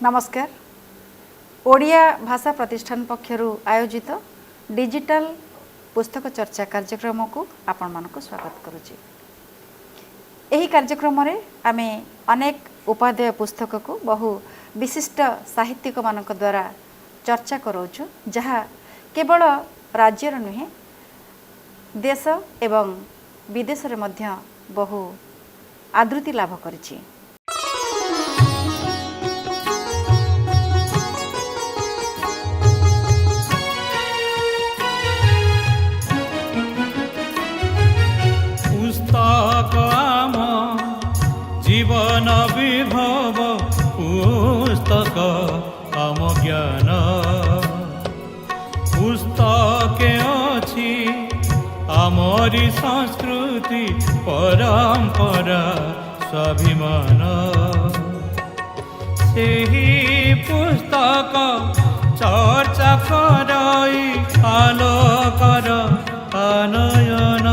नमस्कार। ओडिया भाषा प्रतिष्ठान पक्षरु आयोजित डिजिटल पुस्तक चर्चा कार्यक्रम को आपण मानक स्वागत करुछि। एही कार्यक्रम रे आमे अनेक उपादेय पुस्तक को बहु विशिष्ट साहित्यिक मानक द्वारा चर्चा करोछु, जहा केवल राज्यर नुहे देश एवं विदेश रे मध्य बहु आदृति लाभ करिछि। जीवन विभव पुस्तक आम ज्ञान पुस्तक अछि आमरी संस्कृति परंपरा स्वाभिमान सेही पुस्तक चर्चा करई आलोकर आनयन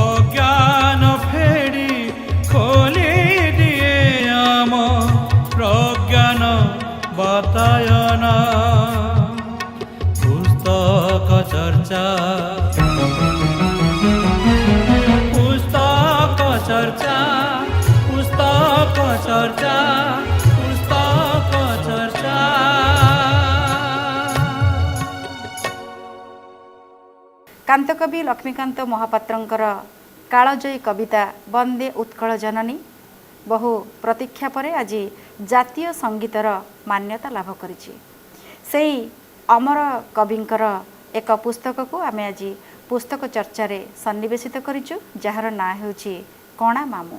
अज्ञान फेड़ी खोली दिए आम प्रज्ञान बतायन पुस्तक चर्चा पुस्तक चर्चा पुस्तक चर्चा पुस्तक चर्चा। कांतकवि लक्ष्मीकांत महापात्रंकर कालजयी कविता वंदे उत्कल जननी बहु प्रतीक्षा परे आज जातीय संगीतर मान्यता लाभ करिछि। सेही अमर कविंकर एक पुस्तक को आमे आज पुस्तक चर्चा रे सन्निवेशित करिछु, जहार ना हेउछि कणा मामू।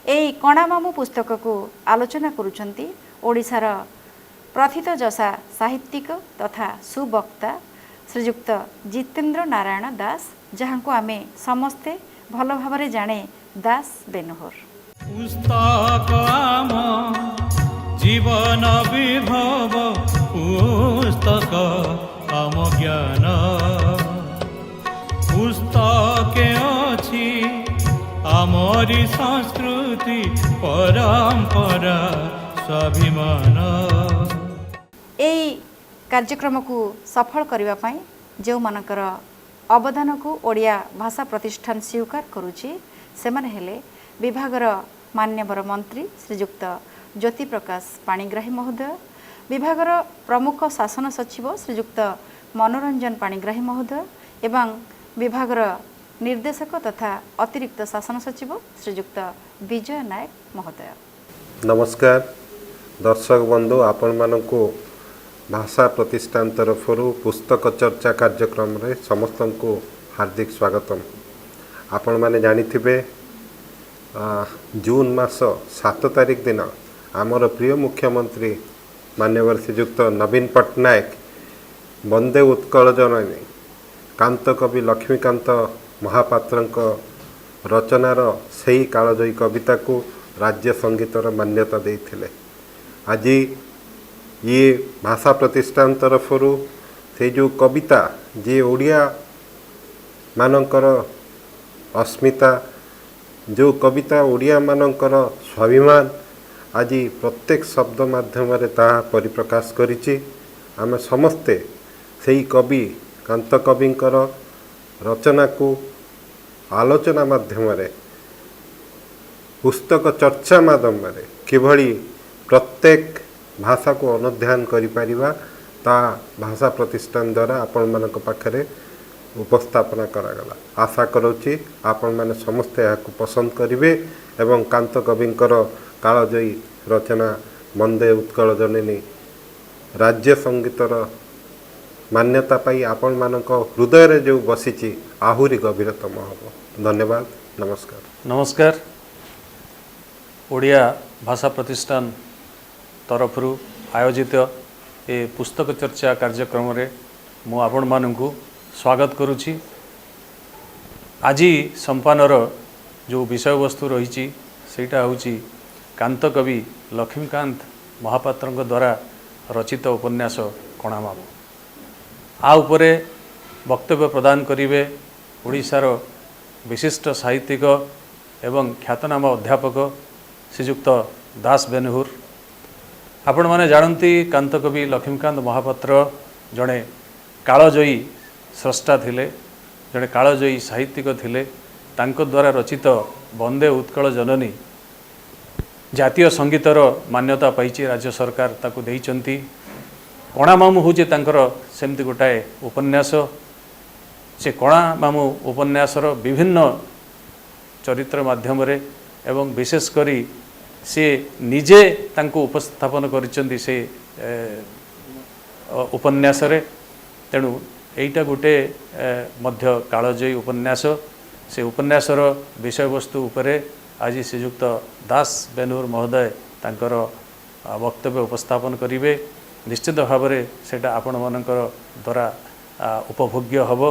एई कणा मामू पुस्तक को आलोचना करुछंती ओडिशार प्रथित जसा साहित्यिक तथा सुवक्ता श्रीयुक्त जितेन्द्र नारायण दास, जहां को आमे समस्ते भल भावरे जाने दास बेनुहर। पुस्तक आम जीवन विभव पुस्तक आम ज्ञान पुस्तक अछि आमरी संस्कृति परंपरा स्वाभिमान। एई कार्यक्रम को सफल करबा पई जो मानकर अवदान को ओडिया भाषा प्रतिष्ठान स्वीकार करुछि, सेमाने हेले विभागर मान्यवर मंत्री श्रीयुक्त ज्योति प्रकाश पाणिग्राही महोदय, विभागर प्रमुख शासन सचिव श्रीयुक्त मनोरंजन पाणिग्राही महोदय एवं विभागर निर्देशक तथा अतिरिक्त शासन सचिव श्रीयुक्त विजय नायक महोदय। नमस्कार दर्शक बंधु, आपण मानकु भाषा प्रतिष्ठान तरफ पुस्तक चर्चा कार्यक्रम रे समस्त को हार्दिक स्वागतम। आपण माने जानिथिबे जून मास 7 तारिख दिन आमर प्रिय मुख्यमंत्री मान्यवर श्रीयुक्त नवीन पट्टनायक वंदे उत्कल जननी कांतकवि लक्ष्मीकांत महापात्रंक रचनार सही कालजयी कविता को राज्य संगीतर मान्यता देइथिले। आज ये भाषा प्रतिष्ठान तरफ से जो कविता जे ओडिया मानकर अस्मिता, जो कविता ओडिया मानकर स्वाभिमान आज प्रत्येक शब्द माध्यम परिप्रकाश करिछि। आमे समस्ते सही कवि कांत कविंकर रचना को आलोचना माध्यम पुस्तक चर्चा माध्यम किभली प्रत्येक भाषा को अनुध्यान करिपारिबा ता भाषा प्रतिष्ठान द्वारा आपण मानक पाखरे उपस्थापना करागला। आशा करूची आपण माने समस्त याकु पसंद करिवे एवं कांत कविंकर कालजयी रचना वंदे उत्कल जननी राज्य संगीतर मान्यता पाई आपण मानक हृदय रे जो बसिची आहुरी गभीरतम हबो। धन्यवाद। नमस्कार। नमस्कार। ओडिया भाषा प्रतिष्ठान तरफ आयोजित ए पुस्तक चर्चा कार्यक्रम रे मु आपण मानकु स्वागत करुछि। आज संपानर जो विषय वस्तु रही सेटा होछि कांतकवि लक्ष्मीकांत महापात्रंक द्वारा रचित उपन्यास कणा मामू। आ उपरे वक्तव्य प्रदान करिवे ओडिशार विशिष्ट साहित्यिक एवं ख्यातनाम अध्यापक श्रीयुक्त दास बेनुहुर आपण माने जानती कांत कवि लक्ष्मीकांत महापात्र जड़े कालजयी स्रष्टा थिले, जड़े कालजयी साहित्यिक थिले। तांको द्वारा रचित वंदे उत्कल जननी जातीय संगीतर मान्यता पाई राज्य सरकार ताकू देइचंती। कणा मामू हूँ सेमती गोटाए उपन्यास। से कणा मामू उपन्यासर विभिन्न चरित्र माध्यम रे एवं विशेष करी से निजे तांको उपस्थापन करिसेंती से उपन्यास रे। तेणु एटा गोटे मध्य कालजयी उपन्यास। से उपन्यासर विषय वस्तु उपरे आज श्रीयुक्त दास बेनूर महोदय तांकर वक्तव्य उपस्थापन करिवे। निश्चित भाव में सेटा आपण मानकर द्वारा उपभोग्य हब।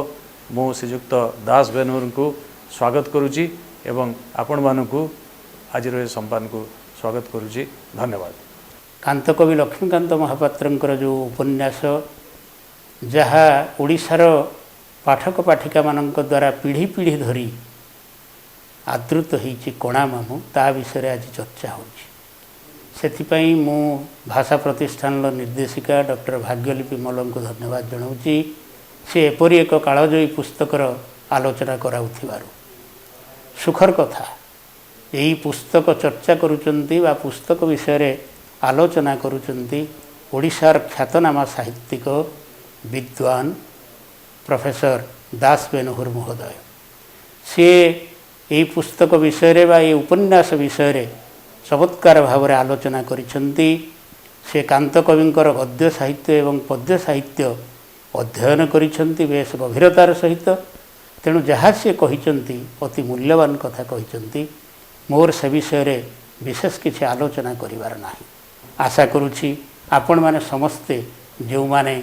मु श्रीयुक्त दास बेनूर को स्वागत करुच्ची एवं आपण मानकू आज संपादन को स्वागत करुच्ची। धन्यवाद। कांतकवि लक्ष्मीकांत महापात्रंकर जो उपन्यास जहाँ ओडिशार पाठक पाठिका मानक द्वारा पीढ़ी पीढ़ी धरी आदृत होइछि कणा मामू ता विषय आज चर्चा होछि। सेथिपाई मु भाषा प्रतिष्ठान निर्देशिका डॉक्टर भाग्यलिपि मल्ल को धन्यवाद जनाऊँगी। से एपरी एक कालजयी पुस्तकर आलोचना कराउथिबारु सुखर कथा। यही पुस्तक चर्चा करुचंती बा पुस्तक विषय रे आलोचना करुचंती ओडिशार ख्यातनामा साहित्यिक विद्वान प्रोफेसर दास बेनूर महोदय। सी यही पुस्तक विषय रे बा ये उपन्यास विषय रे चमत्कार भाव में आलोचना करिसेंती। से कांत कविंकर गद्य साहित्य एवं पद्य साहित्य अध्ययन करिसेंती बेस गभीरतार सहित। तेणु जहाँ सी कहिसेंती अति मूल्यवान कथा कहिसेंती। मोर से विषय रे विशेष किसी आलोचना करिवार नाही। आशा करुछि आपण माने समस्ते जो माने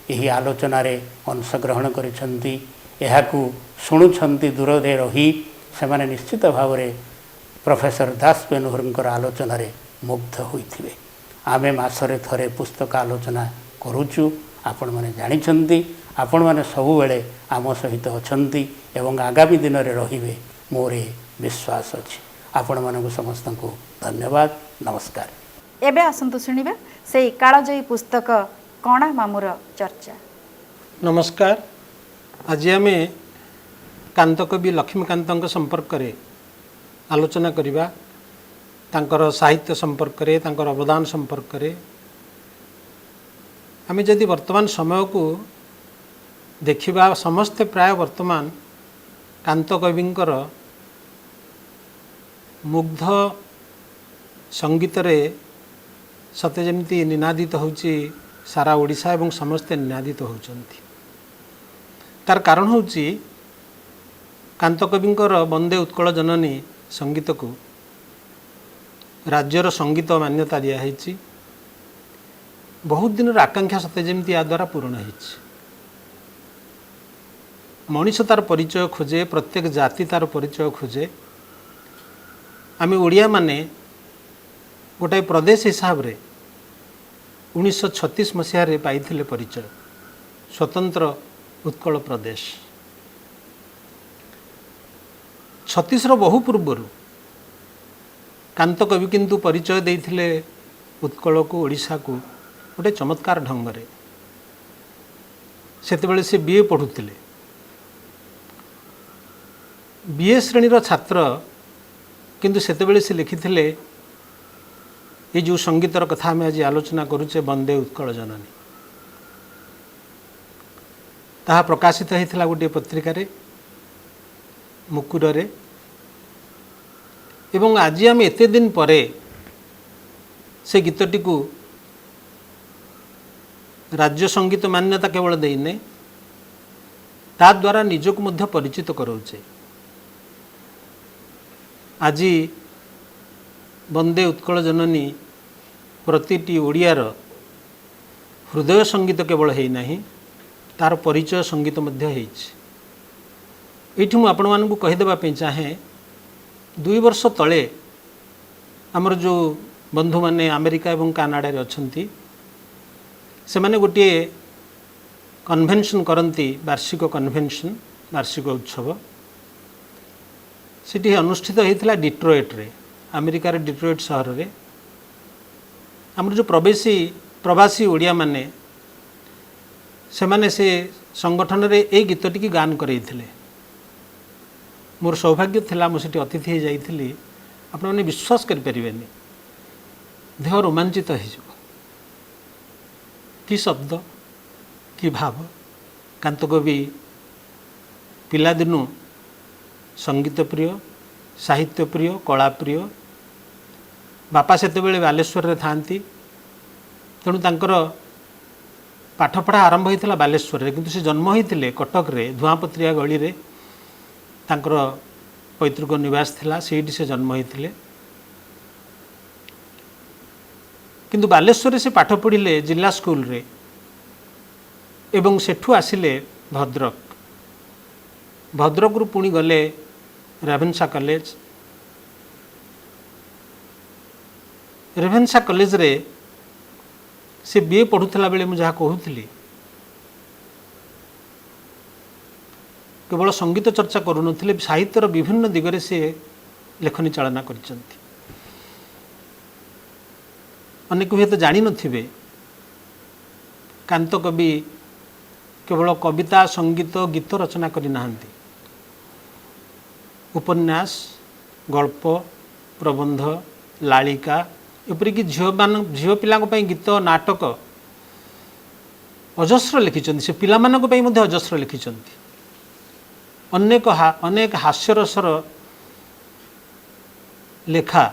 यही आलोचना रे अंशग्रहण करिसेंती एहाकू शुणुछंती दूर रे रही से माने निश्चित भाव में प्रोफेसर दास बेनूर आलोचन मुग्ध होइथिबे। आमे मासरे थरे पुस्तक आलोचना करूचु। आपण माने जानिछंती आपण माने सबु बेले आम सहित अछंती एवं आगामी दिन रे रहिबे मोरे विश्वास अछि। आपण मानकु समस्त को धन्यवाद। नमस्कार। एबे आसंतु शुणिबा सेई कालजयी पुस्तक कणा मामूर चर्चा। नमस्कार। आज आमे कांतकवि लक्ष्मीकांत संपर्क रे आलोचना करिबा। तांकर साहित्य संपर्क रे तांकर अवदान संपर्क रे आमे जदि वर्तमान समय को देखिबा समस्ते प्राय वर्तमान कांतकविंकर मुग्ध संगीत रे सते जेमती निनादित होउची सारा ओडिशा एवं समस्ते निनादित होउचंती। तार कारण होउची कांतकविंकर वंदे उत्कल जननी संगीत को राज्यर संगीत मान्यता दिखाई। बहुत दिन आकांक्षा सते जमी या द्वारा पूर्ण हो। मनीष तार परिचय खोजे, प्रत्येक जाति तार परिचय खोजे। आम ओडिया माने गोटाए प्रदेश हिसाब रे 1936 मसीह पाइथिले परिचय स्वतंत्र उत्कल प्रदेश। 36 बहु पूर्वर कांतकवि किंतु परिचय देइथिले उत्कल को ओडिशा को गोटे चमत्कार ढंग रे। सेतेबेले से बीए पढ़ुथिले। बीए श्रेणीर छात्र किंतु सेतेबेले से लिखिथिले ये जो संगीतर कथा आम आज आलोचना करुचे वंदे उत्कल जननी। ताहा प्रकाशित होइथिला गोटे पत्रिका रे मुकुर रे। एवं आज आम एते दिन परे से गीतटी को राज्य संगीत मान्यता केवल देने ता द्वारा निजक मध्य परिचित कराउचे। आज वंदे उत्कल जननी प्रतिटी ओडियार हृदय संगीत केवल है नहीं, तार परिचय संगीत मध्य होइछि। एठी मु आपण मानकु कहिदेबा पे चाहे 2 वर्ष तले आमर जो बंधु माने अमेरिका एवं कनाडा रे अछंती से माने गोटे कन्वेंशन करती, वार्षिक कन्वेंशन वार्षिक उत्सव सेठी अनुष्ठित होइथिला डिट्रोइट रे, अमेरिका रे डिट्रोइट शहर रे। आमर जो प्रवासी ओडिया माने से संगठन रे ए गीतटी की गान करैथिले मोर सौभाग्य थिला मु सेठी अतिथि जाइथिली आपण माने विश्वास करि परिबेनी देह रोमांचित हो कि शब्द कि भाव कांत कवि पिलादिनु संगीत प्रिय साहित्य प्रिय कला प्रिय बापा सेते बेले बालेश्वर रे थांती तेणु तांकर पाठपढ़ा आरंभ होता बालेश्वर किंतु से जन्म होते कटक रे धुआपत्रिया गली रे तांकर पैतृक निवास थिला सेठी से जन्म होते किंतु बालेश्वर से पाठ पढ़िले जिला स्कूल रे एवं सेठू आसिले भद्रक भद्रक रु पुणी गले रेभेन्सा कॉलेज रेभेन्सा कॉलेज रे से बीए पढ़ुला बेले मुझे कहूली केवल संगीत चर्चा करूँ साहित्यर विभिन्न दिगरे से लेखनी चालना कर अनेक हुए तो जानी नथिबे कांत कवि केवल कविता संगीत गीत रचना करि नाहंती उपन्यास गल्प प्रबंध लालिका एपरिक झील पिला गीत नाटक अजस्र लिखिं से पिला अजस्र लिखिं अनेक हास्यरसर लेखा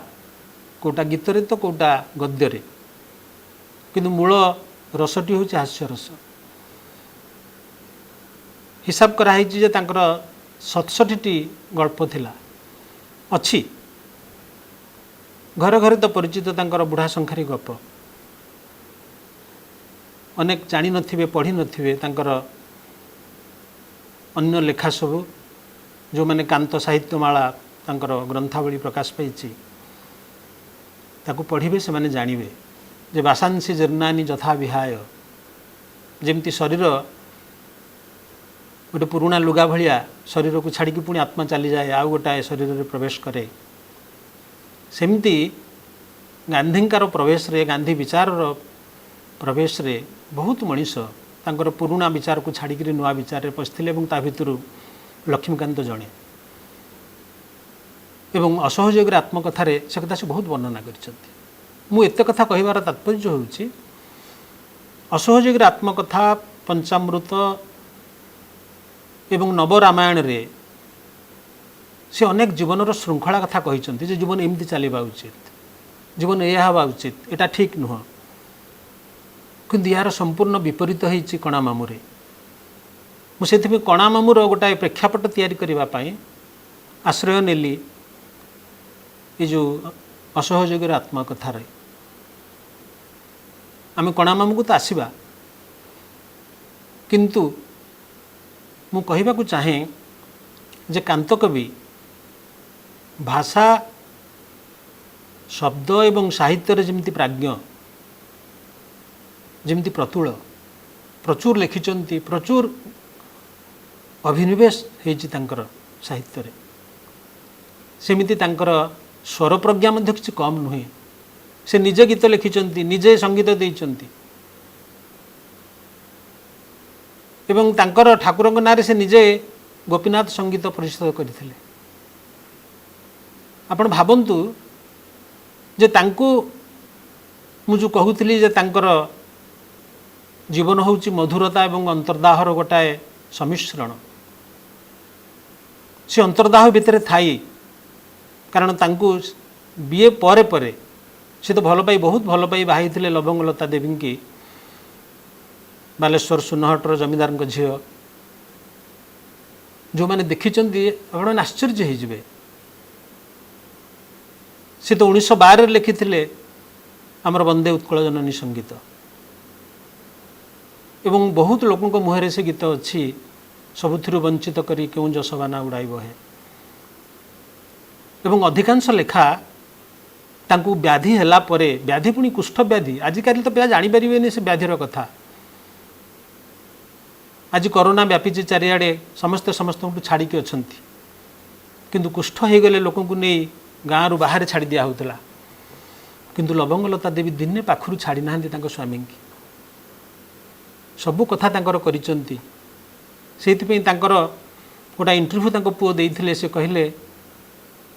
कोटा गीतरे तो कोटा गद्ୟରେ किंतु मूल रसटी हूँ हास्यरस हिसाब कराई 67टी गल्प थिला अच्छी घरे घरे तो परिचित तांकर बुढ़ा संखारी गप अनेक जानी नथिबे पढ़ी नथिबे तांकर अन्य लेखा सब जो माने कांत साहित्यमाला तांकर ग्रंथावली प्रकाश पाइछि ताकू पढ़िबे से माने जानिबे जे वासांसी जीर्णानि यथा विहाय जेमती शरीर गोटे पुराणा लुगा भलिया शरीर को छाड़ी पुणी आत्मा चली जाए आउ गोटाए शरीर में प्रवेश करे सेमती गांधींकार प्रवेश रे गांधी विचार प्रवेश रे बहुत मनीष तांकर पुराणा विचार को छाड़ी नुआ विचार रे पशिथिले एवं ता भितरु लक्ष्मीकांत जणे एवं असहयोग आत्मकथार से कथा से बहुत वर्णना करछन्ति मु एते कथा कहिबार तात्पर्य होउछि असहयोग आत्मकथा पंचामृत एवं नवरामायण रे से अनेक जीवन श्रृंखला कथा कहते जे जीवन एमती चलवा उचित जीवन यह हवा उचित एटा ठीक नुह किंतु यार संपूर्ण विपरीत होइछि कणा मामुरे मुझे कणा मामुर गोटाए प्रेक्षापट तैयारी करबा पई आश्रय नेली ये जो असहयोग आत्मकथा रे आम कणा मामू को तो आसवा किंतु मु कहबा को चाहे जे कांत कवि भाषा शब्द एवं साहित्य जमिति प्राज्ञ जमिति प्रचुर लिखिंट प्रचुर अभिनिवेश होइछि तांकर साहित्य रे सेमिति तांकर स्वर प्रज्ञा मध्ये किछि कम नुहे से निजे गीत लिखिंट निजे संगीत देइछन्ति एवं तांकर ठाकुरଙ୍କ नारे से निजे गोपीनाथ संगीत परिषद करथिले आपण भाबंतु जे तांको मु जो कहूली जे तांकर जीवन होउछि मधुरता एवं अंतर्दाहर गोटाए सम्मिश्रण से अंतर्दाह भितर थाई कारण तांको बीए परे परे से तो भल पाई बहुत भल पाई बाही थिले लवंगलता देवी की बालेश्वर सुनहटर जमीदार झी जो मैंने देखी आप आश्चर्य होइजिबे से तो 1912 लिखी आमर वंदे उत्कल जननी संगीत एवं बहुत लोकों मुहरे से गीत अच्छी सबुथिरु वंचित करी क्यों जसबाना उड़ाइब है एवं अधिकांश लेखा तांकु व्याधि हैला परे व्याधि पुणी कुष्ठ व्याधि आजिकल तो पिला जानीपारे से व्याधिर कथा आज कोरोना व्यापी चारिआडे समस्ते समस्त छाड़ी अच्छा किंतु कुष्ठ हो गले लोक नहीं गाँव बाहर छाड़ी दिया होता किंतु लवंगलता देवी दिने पाखु छाड़ी ना स्वामी की सबू कथा करिचंती गोटा इंटरव्यू पुओ देइथिले से कहले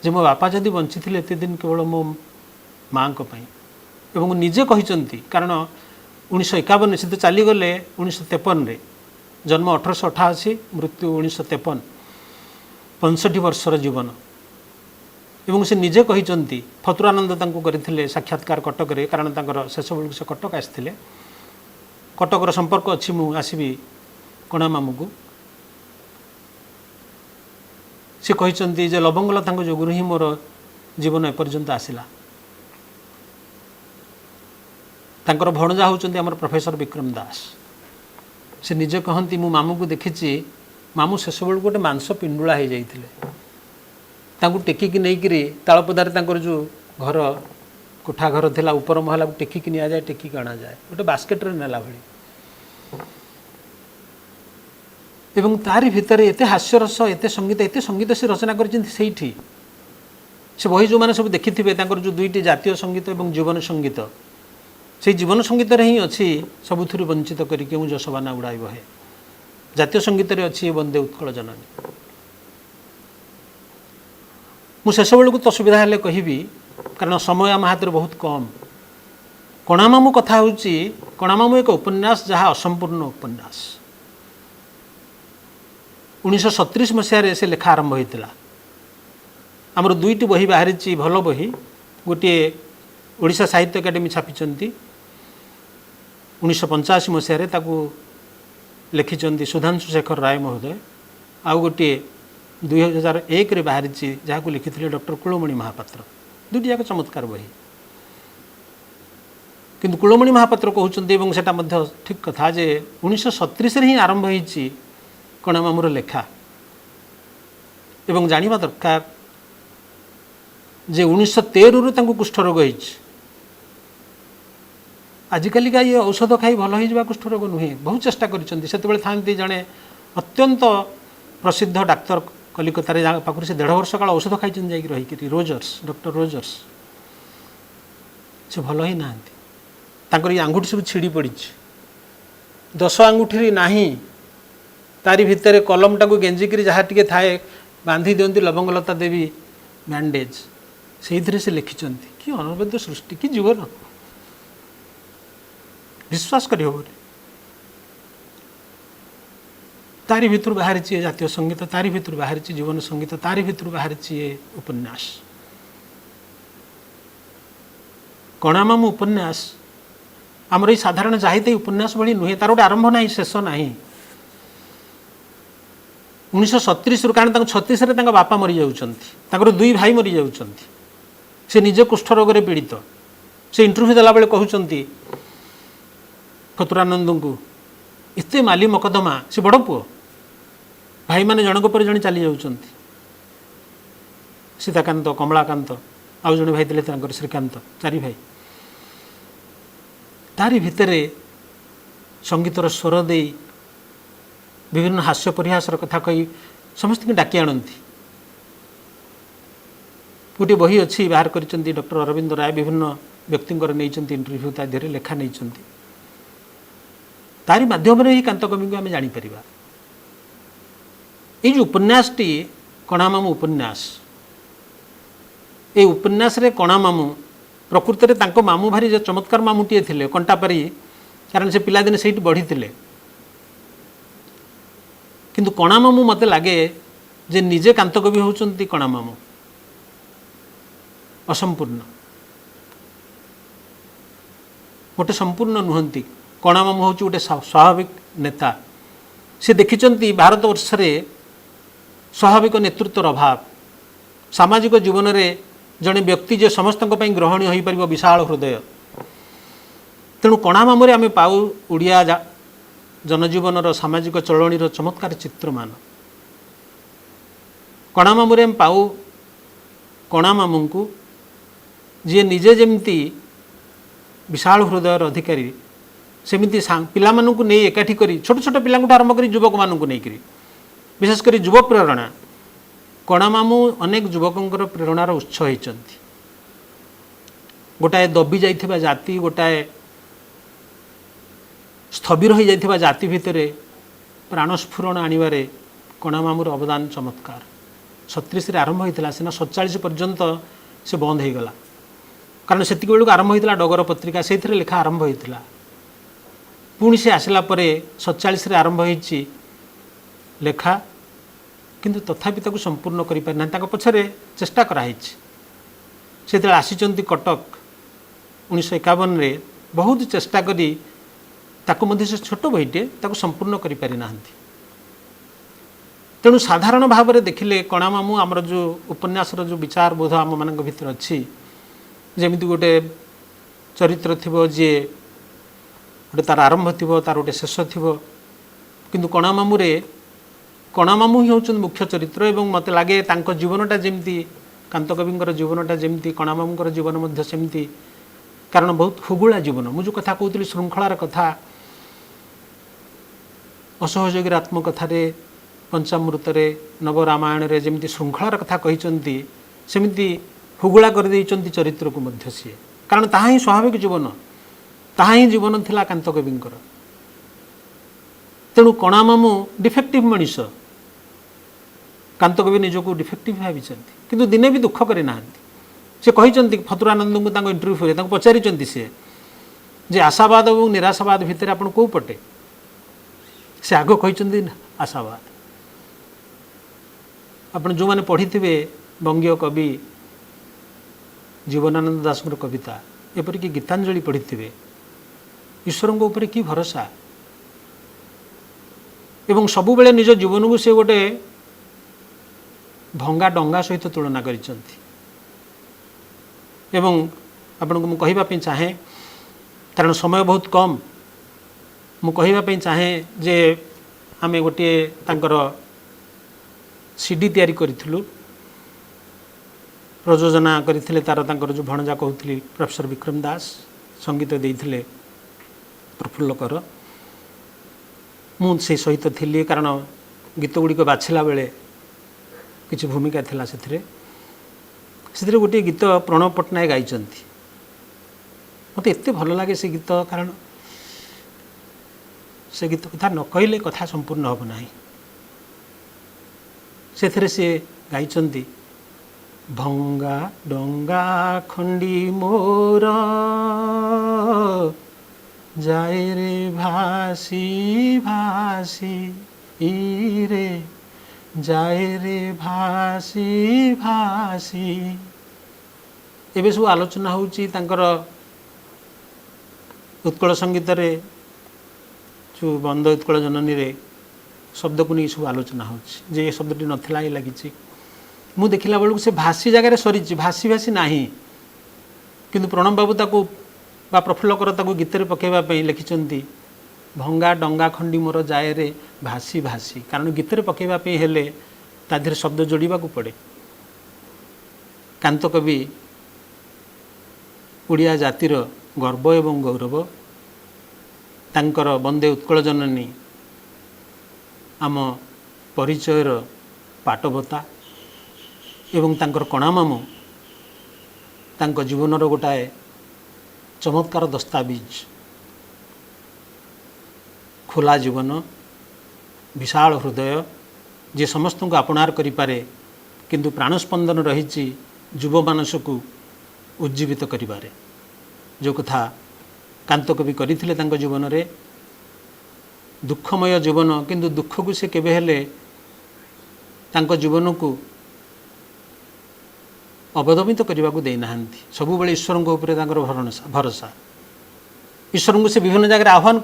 जे मो बापा जदि बंची थे एत दिन केवल मो माँ एवं निजे कहते कारण 1951 से तो चलीगले 1953 जन्म 1888 मृत्यु 1953 65 वर्षर जीवन एवं से निजे कहते फतुरानंद करते साक्षात्कार कटक रे कारण शेष बेलू से कटक आसते कटकर संपर्क अच्छी मु आसबि कणा मामू को से कहते जे लवंगलता जोगुरु ही मोर जीवन एपर्यंत आसला तांकर भणजा होचंती हमर प्रोफेसर विक्रम दास से निजे कहती मु मामू को देखी मामू शेष बेलू गोटे मांस पिंडुला हो जाते टेकिकी नहींकि तालपदार जो घर कोठा घर थिला ऊपर महला को टेकिकी नि जाए टेकिकी अणा जाए गोटे बास्केट रे नेला भली एवं तारी भितर एते हास्यरस एते संगीत से रचना करछिन सेठी से बही जो माने सब देखिथिबे तांकर जो दुईटी जातीय संगीत एवं जीवन संगीत से जीवन संगीत रे ही अछि सबुथुरु वंचित करी केउ जसबाना उड़ाई बहे जातीय संगीत रे अछि वंदे उत्कल जननी मु शेष बेलू तो सुविधा हेले कहबी कारण समय आम हाथ बहुत कम कणामामू कथा होची कणामामू एक उपन्यास जहाँ असंपूर्ण उपन्यास 1937 मसीह से लेखा आरंभ होता आमर दुईटी बही बाहरी भल बही गोटे ओडिशा साहित्य एकाडेमी छापिचंती 1985 मसीह लिखिं सुधांशु शेखर राय महोदय आउ गोटे 2001 बाहरी जहाँ लिखी डॉक्टर कुलमणि महापात्र दुईटी जाक चमत्कार बही किंतु कुलमणि महापात्र कहते सेटा ठीक कथा जे 1937 ही आरंभ होती कणामामूर लेखा एवं जानिबा दरकार जे 1913 रु कुष्ठ रोग होती आजिकल का ये औषध खाई भल हो कुष्ठ रोग नुहे बहुत चेष्टा करते था जड़े अत्यंत प्रसिद्ध डाक्तर कलिकतार पाखु से 1.5 वर्ष काल औषध खाई रही रोजर्स डॉक्टर रोजर्स से भल ही ना आंगुठी सब छिड़ी पड़ी 10 आंगुठी नहीं तारी भितर कलमटा को गेंजिक जहाँ टे थाए बांधी दिंती लवंगलता देवी बैंडेज से से लिखिं कि अनवद्य सृष्टि कि जीवन विश्वास कर तारी भितर बाहरी जातीय संगीत तारी भितर बाहरी जीवन संगीत तारी भितर बाहरी उपन्यास कणामामू उपन्यास आमर ये साधारण जाहिते उपन्यास भली नुहे तार गोटे आरंभ ना शेष ना 1937 कारण 36 रे बापा मरी जाउछंती 2 भाई मरी जाउछंती से निजे कुष्ठ रोग रे पीड़ित से इंटरव्यू देला बेले कहउछंती फतुरानंद को एते माली मकदमा से बड़ पुओ भाई माने जनक पर जण चली जाउछंती सीताकांत कमलाकांत आउ जण भाई थिले श्रीकांत 4 भाई तारी भितरे संगीतर स्वर दे विभिन्न हास्य परिहासर कथा कही समस्त डाकी आनती गोटे बही अच्छी बाहर कर डॉक्टर अरविंद राय विभिन्न व्यक्ति इंटरव्यू ता देहरे लेखा नहीं तारी माध्यम ही कांतकवि को आम जापर ये उपन्यासटी कणामामू उपन्यास ये उपन्यास रे कणामामू प्रकृत में मामू भारी जो चमत्कार मामूटे थे कंटापारी कारण से पिलादिने से बढ़ी किंतु कणामामू मत लगे जे निजे कांतकवि होउचंती कणामामू असंपूर्ण गोटे संपूर्ण नुहंती कणामामू हूँ गोटे स्वाभाविक नेता से देखिचंती भारतवर्ष रे स्वाभाविक नेतृत्वर अभाव सामाजिक जीवन रे जड़े व्यक्ति जे समस्त ग्रहणीय हो पार विशाल हृदय तेणु कणामामू आम पाऊ ओडिया जनजीवन सामाजिक चलणीर चमत्कार चित्रमान कणामामू आम पाऊ कणामामू को जी निजे जमती विशाल हृदयर अधिकारी सेमती पिलामानंकु नहीं एकाठी करी छोट छोट पिलांकु आरंभ करी युवक मानंकु नहीं करी विशेषकर युव प्रेरणा कणामामू अनेक युवकों प्रेरणार उत्स होती गोटाए दबी जाइथिबा जाति गोटाए स्थबिर हो जाइथिबा जाति भितर प्राणस्फुरण आणिबारे कणामामूर अवदान चमत्कार 37 रे आरंभ होइतिला सिना 47 पर्यंत से बंद हो गला कारण सेतिक बेलू आरंभ होइतिला डगर पत्रिका सेथिरे लेखा आरंभ होइतिला पुणी से आसला परे 47 रे आरंभ होइछि लेखा किंतु तथापि ताको संपूर्ण करि पारि ना ताको पछरे चेष्टा करा हिछि सेते आसीचंती कटक 1951 रे बहुत चेष्टा करी ताको मध्य से छोट बहिटे ताको संपूर्ण करि पारि नाहंती तेणु साधारण भाव में देखिले कणामामू आमर जो उपन्यासर जो विचार बोध आम मान भीतर अच्छी जमी गोटे चरित्र थी जी गोटे तार आरंभ थी तार गोटे शेष थी किंतु कणामामू ही हूँ मुख्य चरित्र एवं मत लगे जीवनटा जमी कांतकविंकर जीवनटा जमी कणामामूर जीवन सेमती कारण बहुत हुगुला जीवन मुझे कथा कहती श्रृंखलार कथा असहयोगी आत्मकथार पंचामृत नवरामायण रे जमी श्रृंखलार कथा कहते सेमती हुगुला कर चरित्र को मध्य सी कारण ताहा ही स्वाभाविक जीवन ताहा ही जीवन थिला कांतकविंकर तेणु कणामामू डिफेक्टिव मनीष कांतकवि निजको डिफेक्टिव भावी किंतु दिने भी दुख करे ना से कहते फतुरानंद को इंटरव्यू पचारि सी जे आशावाद और निराशावाद भितर आप कौ पटे से आग कहते आशावाद आप जो मैंने पढ़ी थे बंगीय कवि जीवनानंद दास कविता एपरिक गीतांजलि पढ़ी थे ईश्वर ऊपर कि भरोसा एवं सबु बेले निज जीवन को से गोटे भंगा डंगा सहित तुलना करिसंती एवं आपण को कहवाई चाहे कारण समय बहुत कम मु कहवाई चाहे जे आमे गोटे तांकर सीडी तैयारी करिथिलु प्रयोजना करथिले तार तांकर जो भणजा कहउथली प्रोफेसर विक्रम दास संगीत देइथिले प्रफुल्ल कर मु से सहित थिली कारण गीत गुड़ी को बाछिला बेले किछि भूमिका थिला सेथिरे गोटे गीत प्रणव पट्टनायक गाइचंती मते एते भल लागे से गीत कारण से गीत कथा न कहले कथा संपूर्ण होब नाही सेथिरे से गाइचंती भंगा डंगा खंडी मोर जाए रे भासी भासी रे जाए रे भासी भासी एबे सब आलोचना होची तांकर उत्कल संगीत रे जो बंद उत्कल जननी रे शब्द को नहीं सब आलोचना होची जे शब्दटी नथिला ही लागिची मु देखिला बेलू से भासी जगह सरी भासी भासी नाही किंतु प्रणव बाबू ताको बा प्रफुल्ल कर ताको गीत रे पकेबा पई लिखिचंती भंगा डंगा खंडी मोर जाए रे भासी भासी कारण गीत रे पकेबा पई हेले ता धीरे शब्द जोड़ीबा को पड़े कांत कवि ओडिया जातिर गर्व एवं गौरव तांकर वंदे उत्कल जननी आम परिचयर पाटबता एवं तांकर कणामामू तांको जीवनर गोटाए चमत्कार दस्तावेज खोला जीवन विशाल हृदय जे समस्त को आपणार करिपारे किंतु प्राणस्पंदन रही युव मानस को उज्जीवित करिबारे जो कथा कांतकवि करथिले तांको जीवन रे दुखमय जीवन किंतु दुख को से केबे हेले तांको जीवन को अवदमित करने को देना सबु बेले ईश्वर उपर भरोसा ईश्वर को से विभिन्न जगह आह्वान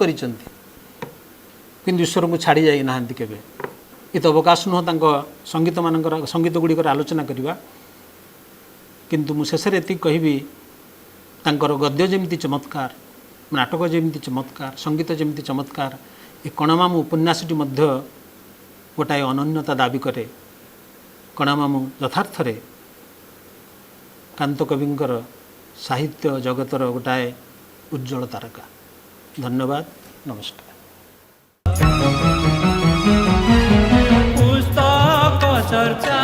किंतु ईश्वर को छाड़ी जाई ना केबे ये तो अवकाश नुह संगीत मानकर संगीत गुड़िकर आलोचना करवा किंतु मु शेष ये कहबी तांकर गद्य जमी चमत्कार नाटक जमी चमत्कार संगीत जमी चमत्कार ये कणामामू उपन्यासटी गोटाए अनन्यता दाबी करे कणामामू यथार्थरे कांतकविंकर साहित्य जगतर गोटाए उज्जवल तारका। धन्यवाद, नमस्कार। पुस्तक चर्चा